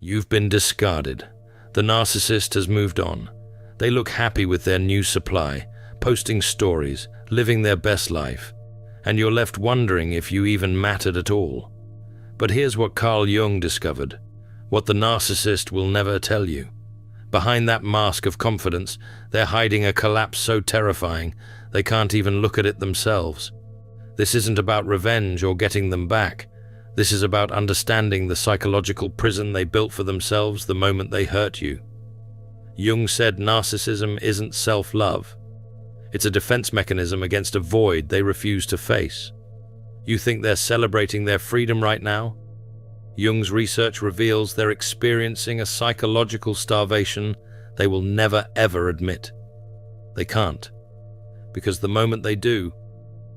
You've been discarded. The narcissist has moved on. They look happy with their new supply, posting stories, living their best life, and you're left wondering if you even mattered at all. But here's what Carl Jung discovered, what the narcissist will never tell you. Behind that mask of confidence, they're hiding a collapse so terrifying they can't even look at it themselves. This isn't about revenge or getting them back. This is about understanding the psychological prison they built for themselves the moment they hurt you. Jung said narcissism isn't self-love. It's a defense mechanism against a void they refuse to face. You think they're celebrating their freedom right now? Jung's research reveals they're experiencing a psychological starvation they will never ever admit. They can't, because the moment they do,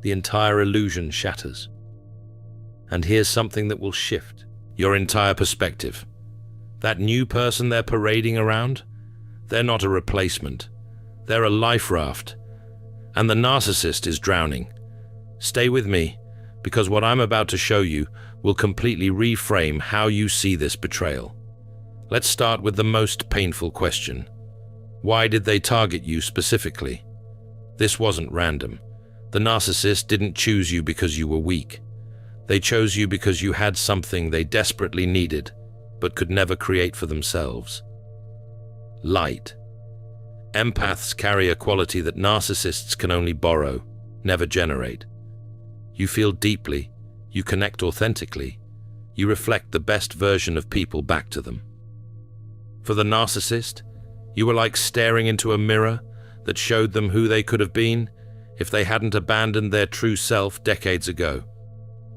the entire illusion shatters. And here's something that will shift your entire perspective. That new person they're parading around, they're not a replacement. They're a life raft. And the narcissist is drowning. Stay with me, because what I'm about to show you will completely reframe how you see this betrayal. Let's start with the most painful question. Why did they target you specifically? This wasn't random. The narcissist didn't choose you because you were weak. They chose you because you had something they desperately needed, but could never create for themselves. Light. Empaths carry a quality that narcissists can only borrow, never generate. You feel deeply, you connect authentically, you reflect the best version of people back to them. For the narcissist, you were like staring into a mirror that showed them who they could have been if they hadn't abandoned their true self decades ago.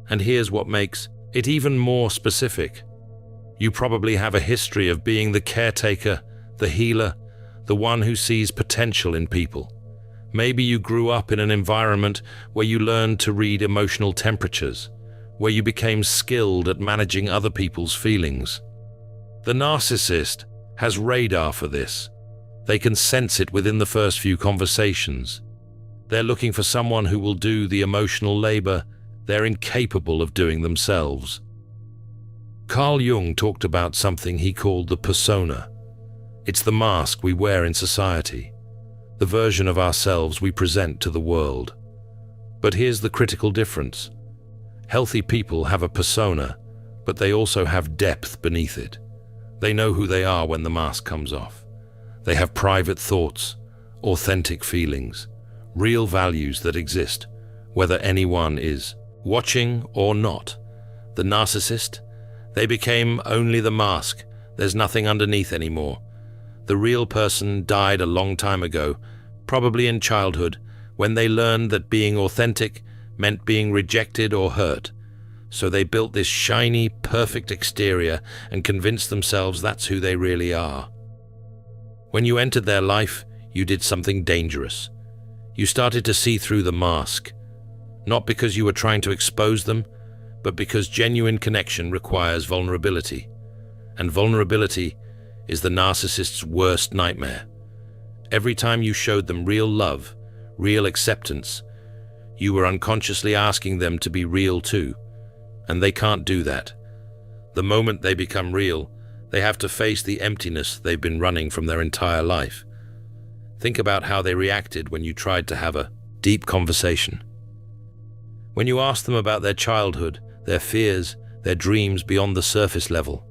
And here's what makes it even more specific. You probably have a history of being the caretaker, the healer, the one who sees potential in people. Maybe you grew up in an environment where you learned to read emotional temperatures, where you became skilled at managing other people's feelings. The narcissist has radar for this. They can sense it within the first few conversations. They're looking for someone who will do the emotional labor they're incapable of doing themselves. Carl Jung talked about something he called the persona. It's the mask we wear in society, the version of ourselves we present to the world. But here's the critical difference. Healthy people have a persona, but they also have depth beneath it. They know who they are when the mask comes off. They have private thoughts, authentic feelings, real values that exist, whether anyone is watching or not. The narcissist, they became only the mask. There's nothing underneath anymore. The real person died a long time ago, probably in childhood, when they learned that being authentic meant being rejected or hurt. So they built this shiny, perfect exterior and convinced themselves that's who they really are. When you entered their life, you did something dangerous. You started to see through the mask, not because you were trying to expose them, but because genuine connection requires vulnerability. And vulnerability is the narcissist's worst nightmare. Every time you showed them real love, real acceptance, you were unconsciously asking them to be real too. And they can't do that. The moment they become real, they have to face the emptiness they've been running from their entire life. Think about how they reacted when you tried to have a deep conversation. When you asked them about their childhood, their fears, their dreams beyond the surface level,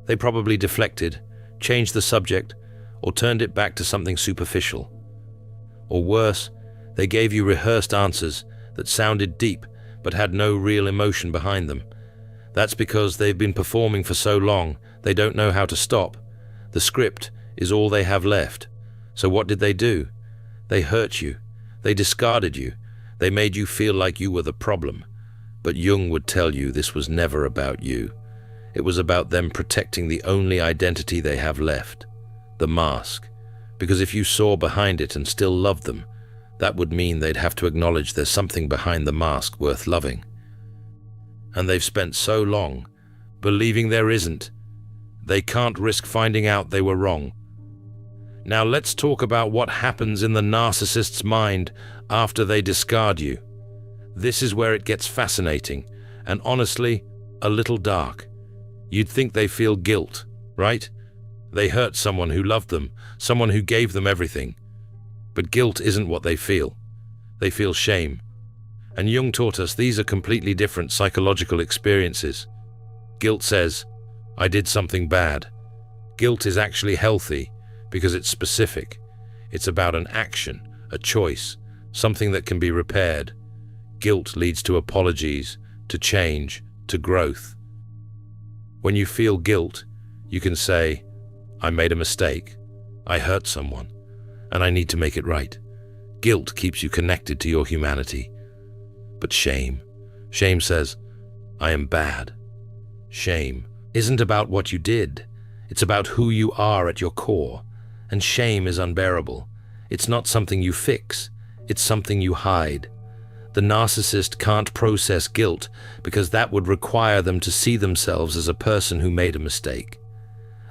they probably deflected, changed the subject, or turned it back to something superficial. Or worse, they gave you rehearsed answers that sounded deep but had no real emotion behind them. That's because they've been performing for so long, they don't know how to stop. The script is all they have left. So what did they do? They hurt you. They discarded you. They made you feel like you were the problem. But Jung would tell you this was never about you. It was about them protecting the only identity they have left, the mask. Because if you saw behind it and still loved them, that would mean they'd have to acknowledge there's something behind the mask worth loving. And they've spent so long believing there isn't. They can't risk finding out they were wrong. Now let's talk about what happens in the narcissist's mind after they discard you. This is where it gets fascinating and honestly, a little dark. You'd think they feel guilt, right? They hurt someone who loved them, someone who gave them everything. But guilt isn't what they feel. They feel shame. And Jung taught us these are completely different psychological experiences. Guilt says, I did something bad. Guilt is actually healthy because it's specific. It's about an action, a choice, something that can be repaired. Guilt leads to apologies, to change, to growth. When you feel guilt, you can say, I made a mistake, I hurt someone, and I need to make it right. Guilt keeps you connected to your humanity. But shame says, I am bad. Shame isn't about what you did, it's about who you are at your core. And shame is unbearable. It's not something you fix, it's something you hide. The narcissist can't process guilt because that would require them to see themselves as a person who made a mistake.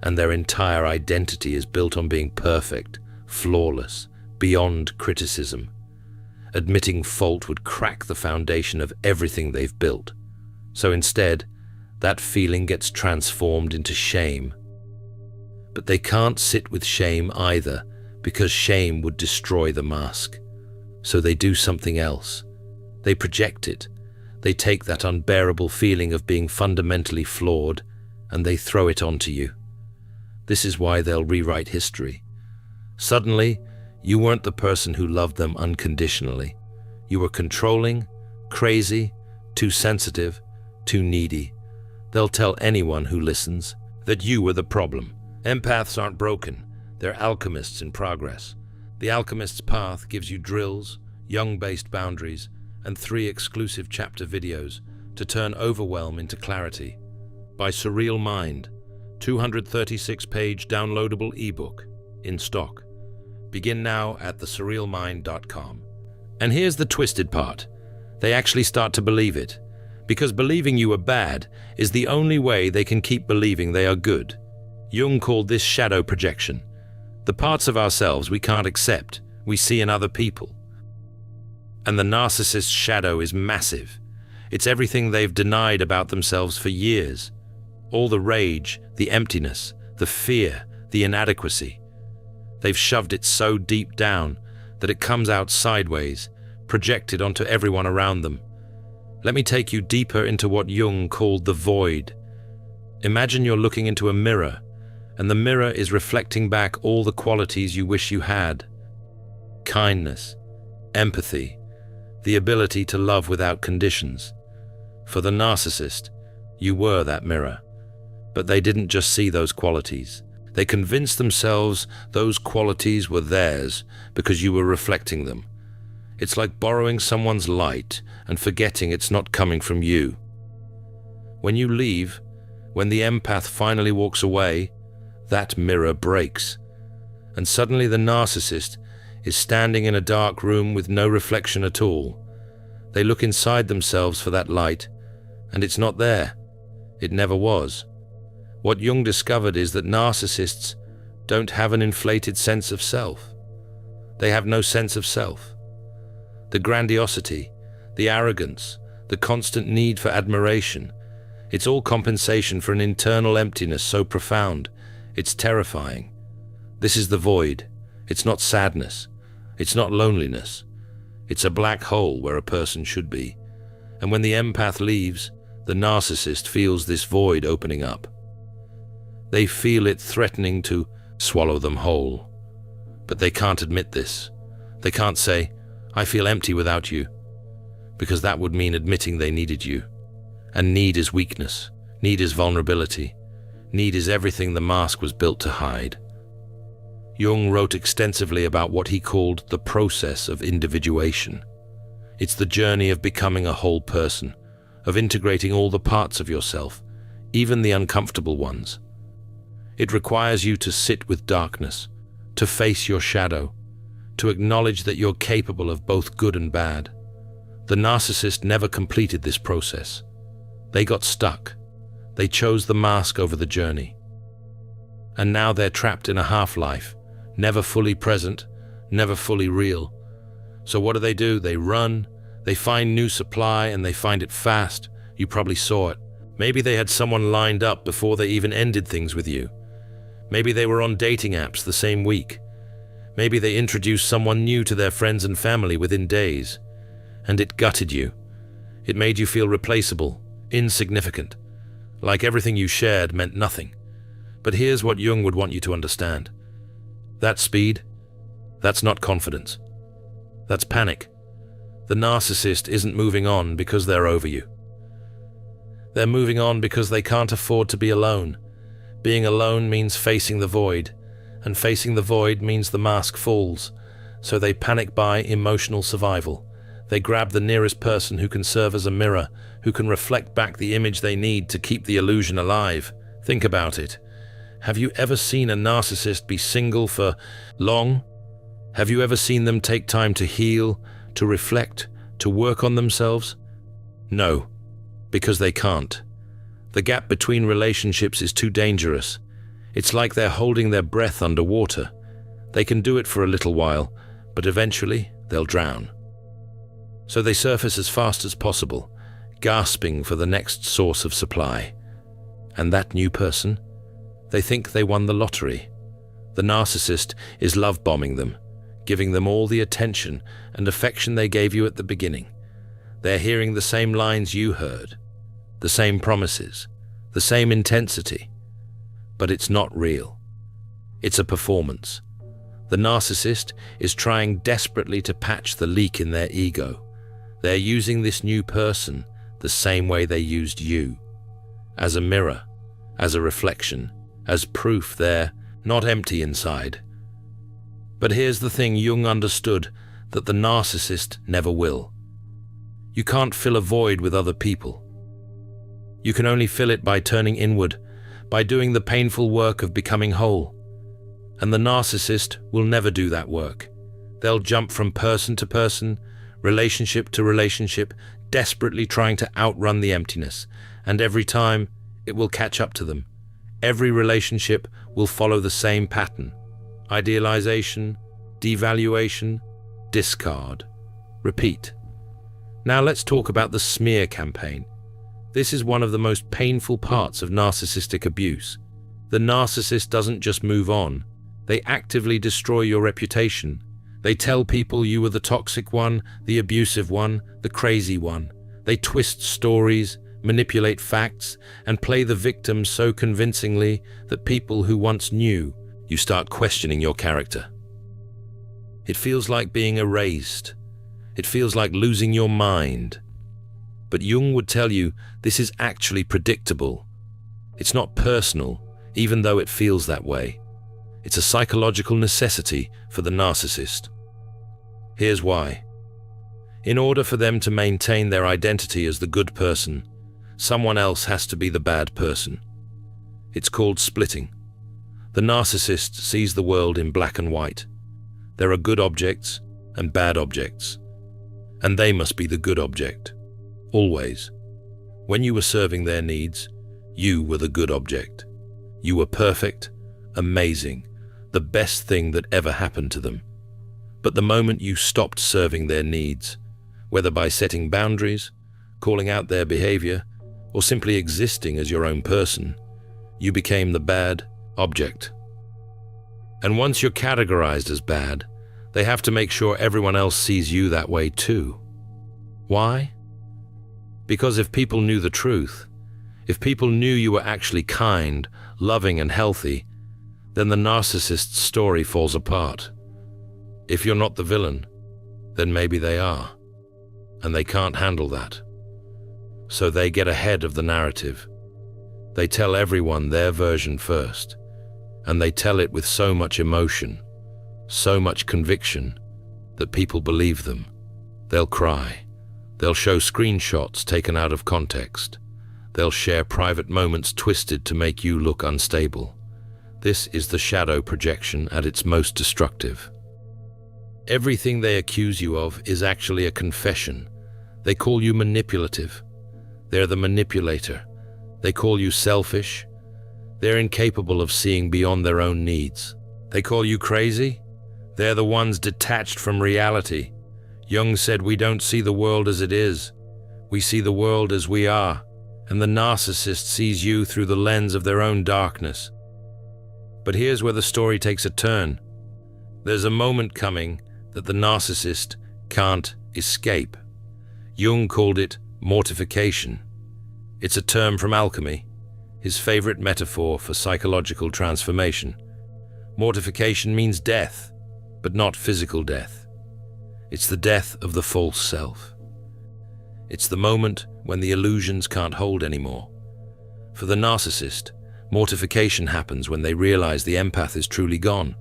And their entire identity is built on being perfect, flawless, beyond criticism. Admitting fault would crack the foundation of everything they've built. So instead, that feeling gets transformed into shame. But they can't sit with shame either, because shame would destroy the mask. So they do something else. They project it. They take that unbearable feeling of being fundamentally flawed, and they throw it onto you. This is why they'll rewrite history. Suddenly, you weren't the person who loved them unconditionally. You were controlling, crazy, too sensitive, too needy. They'll tell anyone who listens that you were the problem. Empaths aren't broken. They're alchemists in progress. The Alchemist's Path gives you drills, Jung-based boundaries, and 3 exclusive chapter videos to turn overwhelm into clarity. By Surreal Mind, 236-page downloadable ebook in stock. Begin now at thesurrealmind.com. And here's the twisted part. They actually start to believe it, because believing you are bad is the only way they can keep believing they are good. Jung called this shadow projection. The parts of ourselves we can't accept, we see in other people. And the narcissist's shadow is massive. It's everything they've denied about themselves for years. All the rage, the emptiness, the fear, the inadequacy. They've shoved it so deep down that it comes out sideways, projected onto everyone around them. Let me take you deeper into what Jung called the void. Imagine you're looking into a mirror, and the mirror is reflecting back all the qualities you wish you had. Kindness, empathy, the ability to love without conditions. For the narcissist, you were that mirror. But they didn't just see those qualities. They convinced themselves those qualities were theirs because you were reflecting them. It's like borrowing someone's light and forgetting it's not coming from you. When you leave, when the empath finally walks away, that mirror breaks. And suddenly the narcissist is standing in a dark room with no reflection at all. They look inside themselves for that light, and it's not there. It never was. What Jung discovered is that narcissists don't have an inflated sense of self. They have no sense of self. The grandiosity, the arrogance, the constant need for admiration, it's all compensation for an internal emptiness so profound, it's terrifying. This is the void. It's not sadness. It's not loneliness. It's a black hole where a person should be. And when the empath leaves, the narcissist feels this void opening up. They feel it threatening to swallow them whole. But they can't admit this. They can't say, I feel empty without you, because that would mean admitting they needed you. And need is weakness. Need is vulnerability. Need is everything the mask was built to hide. Jung wrote extensively about what he called the process of individuation. It's the journey of becoming a whole person, of integrating all the parts of yourself, even the uncomfortable ones. It requires you to sit with darkness, to face your shadow, to acknowledge that you're capable of both good and bad. The narcissist never completed this process. They got stuck. They chose the mask over the journey. And now they're trapped in a half-life, never fully present, never fully real. So what do? They run, they find new supply, and they find it fast. You probably saw it. Maybe they had someone lined up before they even ended things with you. Maybe they were on dating apps the same week. Maybe they introduced someone new to their friends and family within days. And it gutted you. It made you feel replaceable, insignificant, like everything you shared meant nothing. But here's what Jung would want you to understand. That speed, that's not confidence. That's panic. The narcissist isn't moving on because they're over you. They're moving on because they can't afford to be alone. Being alone means facing the void, and facing the void means the mask falls. So they panic buy emotional survival. They grab the nearest person who can serve as a mirror, who can reflect back the image they need to keep the illusion alive. Think about it. Have you ever seen a narcissist be single for long? Have you ever seen them take time to heal, to reflect, to work on themselves? No, because they can't. The gap between relationships is too dangerous. It's like they're holding their breath underwater. They can do it for a little while, but eventually they'll drown. So they surface as fast as possible, gasping for the next source of supply. And that new person? They think they won the lottery. The narcissist is love-bombing them, giving them all the attention and affection they gave you at the beginning. They're hearing the same lines you heard, the same promises, the same intensity. But it's not real. It's a performance. The narcissist is trying desperately to patch the leak in their ego. They're using this new person the same way they used you. As a mirror, as a reflection, as proof they're not empty inside. But here's the thing Jung understood that the narcissist never will. You can't fill a void with other people. You can only fill it by turning inward, by doing the painful work of becoming whole. And the narcissist will never do that work. They'll jump from person to person, relationship to relationship, desperately trying to outrun the emptiness. And every time, it will catch up to them. Every relationship will follow the same pattern. Idealization, devaluation, discard, repeat. Now let's talk about the smear campaign. This is one of the most painful parts of narcissistic abuse. The narcissist doesn't just move on. They actively destroy your reputation. They tell people you were the toxic one, the abusive one, the crazy one. They twist stories, manipulate facts, and play the victim so convincingly that people who once knew, you start questioning your character. It feels like being erased. It feels like losing your mind. But Jung would tell you this is actually predictable. It's not personal, even though it feels that way. It's a psychological necessity for the narcissist. Here's why. In order for them to maintain their identity as the good person, someone else has to be the bad person. It's called splitting. The narcissist sees the world in black and white. There are good objects and bad objects. And they must be the good object. Always. When you were serving their needs, you were the good object. You were perfect, amazing, the best thing that ever happened to them. But the moment you stopped serving their needs, whether by setting boundaries, calling out their behavior, or simply existing as your own person, you became the bad object. And once you're categorized as bad, they have to make sure everyone else sees you that way too. Why? Because if people knew the truth, if people knew you were actually kind, loving, and healthy, then the narcissist's story falls apart. If you're not the villain, then maybe they are, and they can't handle that. So they get ahead of the narrative. They tell everyone their version first, and they tell it with so much emotion, so much conviction, that people believe them. They'll cry. They'll show screenshots taken out of context. They'll share private moments twisted to make you look unstable. This is the shadow projection at its most destructive. Everything they accuse you of is actually a confession. They call you manipulative. They're the manipulator. They call you selfish. They're incapable of seeing beyond their own needs. They call you crazy. They're the ones detached from reality. Jung said we don't see the world as it is. We see the world as we are. and the narcissist sees you through the lens of their own darkness. But here's where the story takes a turn. There's a moment coming that the narcissist can't escape. Jung called it mortification. It's a term from alchemy, his favorite metaphor for psychological transformation. Mortification means death, but not physical death. It's the death of the false self. It's the moment when the illusions can't hold anymore. For the narcissist, mortification happens when they realize the empath is truly gone,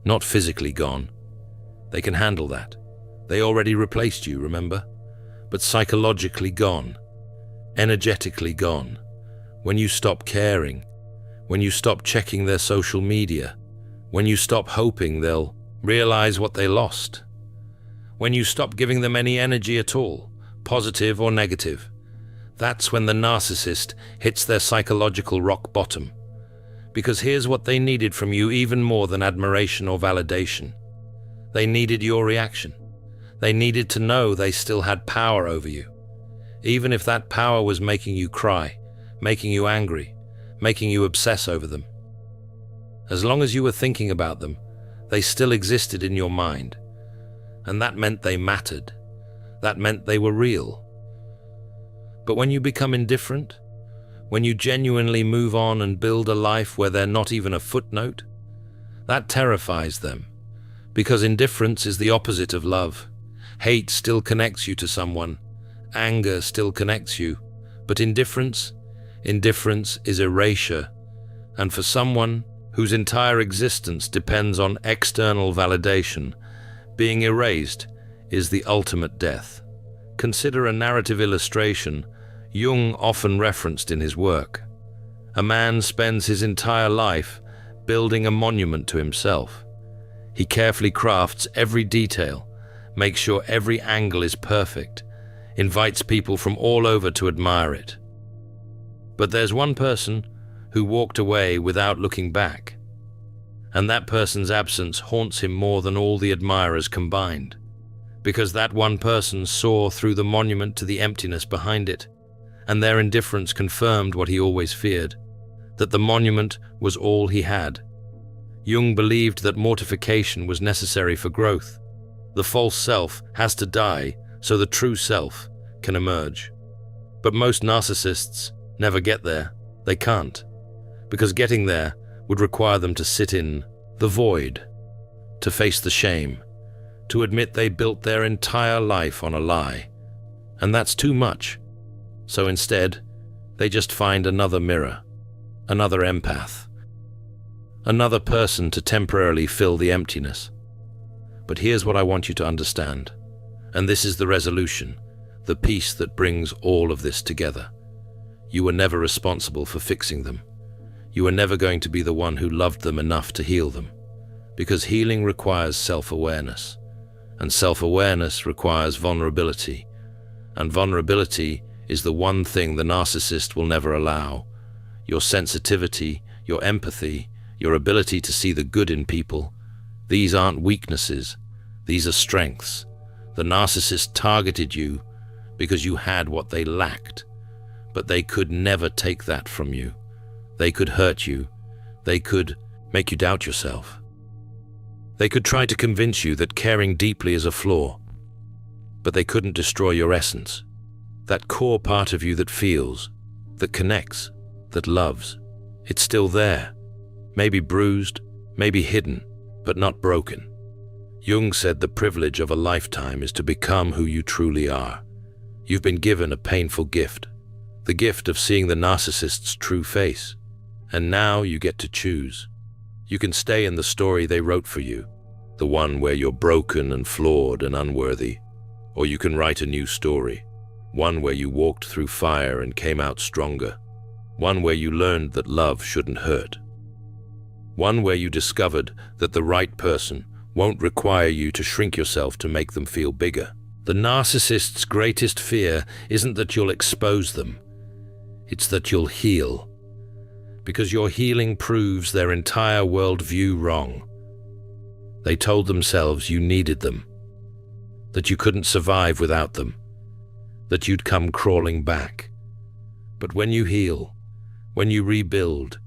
not physically gone. They can handle that. They already replaced you, remember? But psychologically gone, energetically gone. When you stop caring, when you stop checking their social media, when you stop hoping they'll realize what they lost, when you stop giving them any energy at all, positive or negative, that's when the narcissist hits their psychological rock bottom. Because here's what they needed from you even more than admiration or validation. They needed your reaction. They needed to know they still had power over you, even if that power was making you cry, making you angry, making you obsess over them. As long as you were thinking about them, they still existed in your mind. And that meant they mattered. That meant they were real. But when you become indifferent, when you genuinely move on and build a life where they're not even a footnote, that terrifies them. Because indifference is the opposite of love. Hate still connects you to someone. Anger still connects you. But indifference is erasure. And for someone whose entire existence depends on external validation, being erased is the ultimate death. Consider a narrative illustration Jung often referenced in his work. A man spends his entire life building a monument to himself. He carefully crafts every detail, makes sure every angle is perfect, invites people from all over to admire it. But there's one person who walked away without looking back, and that person's absence haunts him more than all the admirers combined, because that one person saw through the monument to the emptiness behind it, and their indifference confirmed what he always feared, that the monument was all he had. Jung believed that mortification was necessary for growth. The false self has to die so the true self can emerge. But most narcissists never get there. They can't. Because getting there would require them to sit in the void, to face the shame, to admit they built their entire life on a lie. And that's too much. So instead, they just find another mirror, another empath, another person to temporarily fill the emptiness. But here's what I want you to understand, and this is the resolution, the piece that brings all of this together. You were never responsible for fixing them. You were never going to be the one who loved them enough to heal them, because healing requires self-awareness, and self-awareness requires vulnerability, and vulnerability is the one thing the narcissist will never allow. Your sensitivity, your empathy, your ability to see the good in people, these aren't weaknesses, these are strengths. The narcissist targeted you because you had what they lacked, but they could never take that from you. They could hurt you. They could make you doubt yourself. They could try to convince you that caring deeply is a flaw, but they couldn't destroy your essence, that core part of you that feels, that connects, that loves. It's still there, maybe bruised, maybe hidden, but not broken. Jung said the privilege of a lifetime is to become who you truly are. You've been given a painful gift, the gift of seeing the narcissist's true face. And now you get to choose. You can stay in the story they wrote for you, the one where you're broken and flawed and unworthy. Or you can write a new story, one where you walked through fire and came out stronger, one where you learned that love shouldn't hurt, one where you discovered that the right person won't require you to shrink yourself to make them feel bigger. The narcissist's greatest fear isn't that you'll expose them, it's that you'll heal. Because your healing proves their entire worldview wrong. They told themselves you needed them, that you couldn't survive without them, that you'd come crawling back. But when you heal, when you rebuild,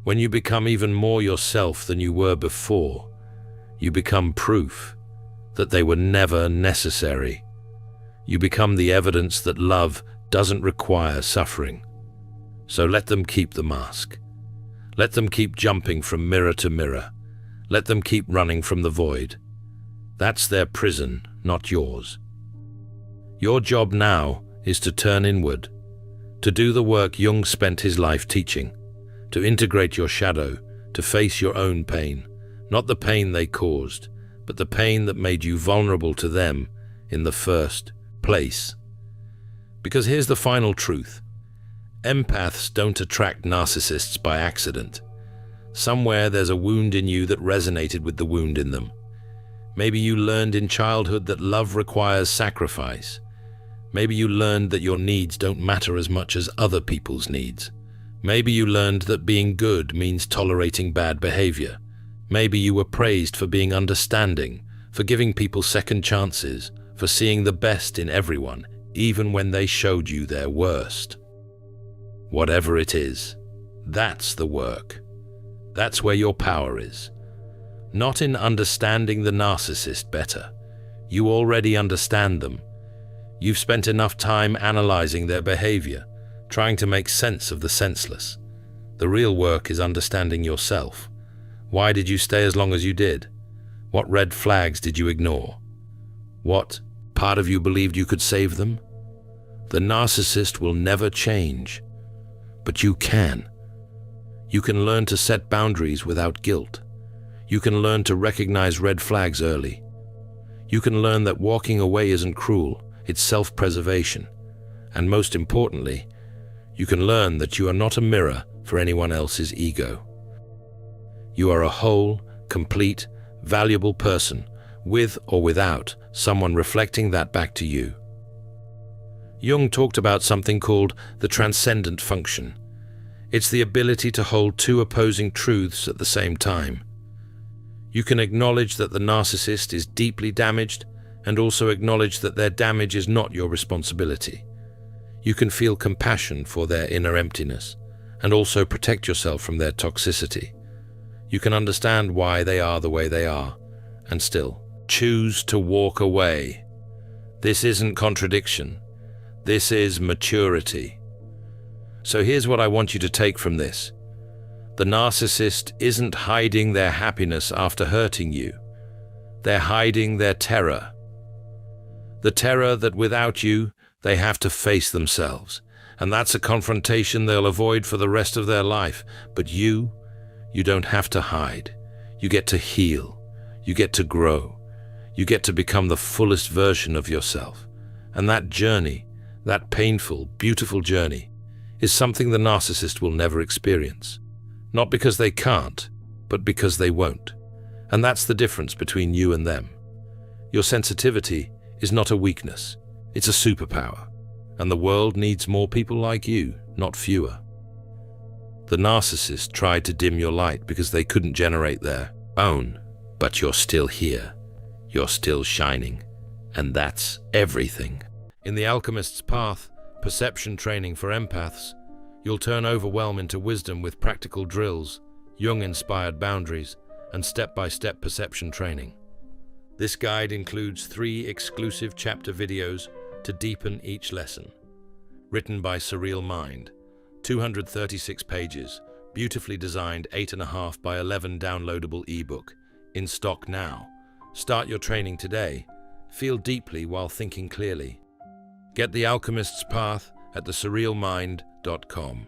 when you become even more yourself than you were before, you become proof that they were never necessary. You become the evidence that love doesn't require suffering. So let them keep the mask. Let them keep jumping from mirror to mirror. Let them keep running from the void. That's their prison, not yours. Your job now is to turn inward, to do the work Jung spent his life teaching, to integrate your shadow, to face your own pain, not the pain they caused, but the pain that made you vulnerable to them in the first place. Because here's the final truth. Empaths don't attract narcissists by accident. Somewhere there's a wound in you that resonated with the wound in them. Maybe you learned in childhood that love requires sacrifice. Maybe you learned that your needs don't matter as much as other people's needs. Maybe you learned that being good means tolerating bad behavior. Maybe you were praised for being understanding, for giving people second chances, for seeing the best in everyone, even when they showed you their worst. Whatever it is, that's the work. That's where your power is. Not in understanding the narcissist better. You already understand them. You've spent enough time analyzing their behavior, trying to make sense of the senseless. The real work is understanding yourself. Why did you stay as long as you did? What red flags did you ignore? What part of you believed you could save them? The narcissist will never change, but you can. You can learn to set boundaries without guilt. You can learn to recognize red flags early. You can learn that walking away isn't cruel, it's self-preservation. And most importantly, you can learn that you are not a mirror for anyone else's ego. You are a whole, complete, valuable person, with or without someone reflecting that back to you. Jung talked about something called the transcendent function. It's the ability to hold two opposing truths at the same time. You can acknowledge that the narcissist is deeply damaged and also acknowledge that their damage is not your responsibility. You can feel compassion for their inner emptiness and also protect yourself from their toxicity. You can understand why they are the way they are and still choose to walk away. This isn't contradiction. This is maturity. So here's what I want you to take from this. The narcissist isn't hiding their happiness after hurting you. They're hiding their terror. The terror that without you, they have to face themselves. And that's a confrontation they'll avoid for the rest of their life. But you don't have to hide. You get to heal. You get to grow. You get to become the fullest version of yourself. And that journey, that painful, beautiful journey, is something the narcissist will never experience. Not because they can't, but because they won't. And that's the difference between you and them. Your sensitivity is not a weakness, it's a superpower. And the world needs more people like you, not fewer. The narcissist tried to dim your light because they couldn't generate their own, but you're still here. You're still shining. And that's everything. In The Alchemist's Path, perception training for empaths, you'll turn overwhelm into wisdom with practical drills, Jung-inspired boundaries, and step-by-step perception training. This guide includes 3 exclusive chapter videos to deepen each lesson. Written by Surreal Mind, 236 pages, beautifully designed 8.5 by 11 downloadable ebook, in stock now. Start your training today. Feel deeply while thinking clearly. Get The Alchemist's Path at thesurrealmind.com.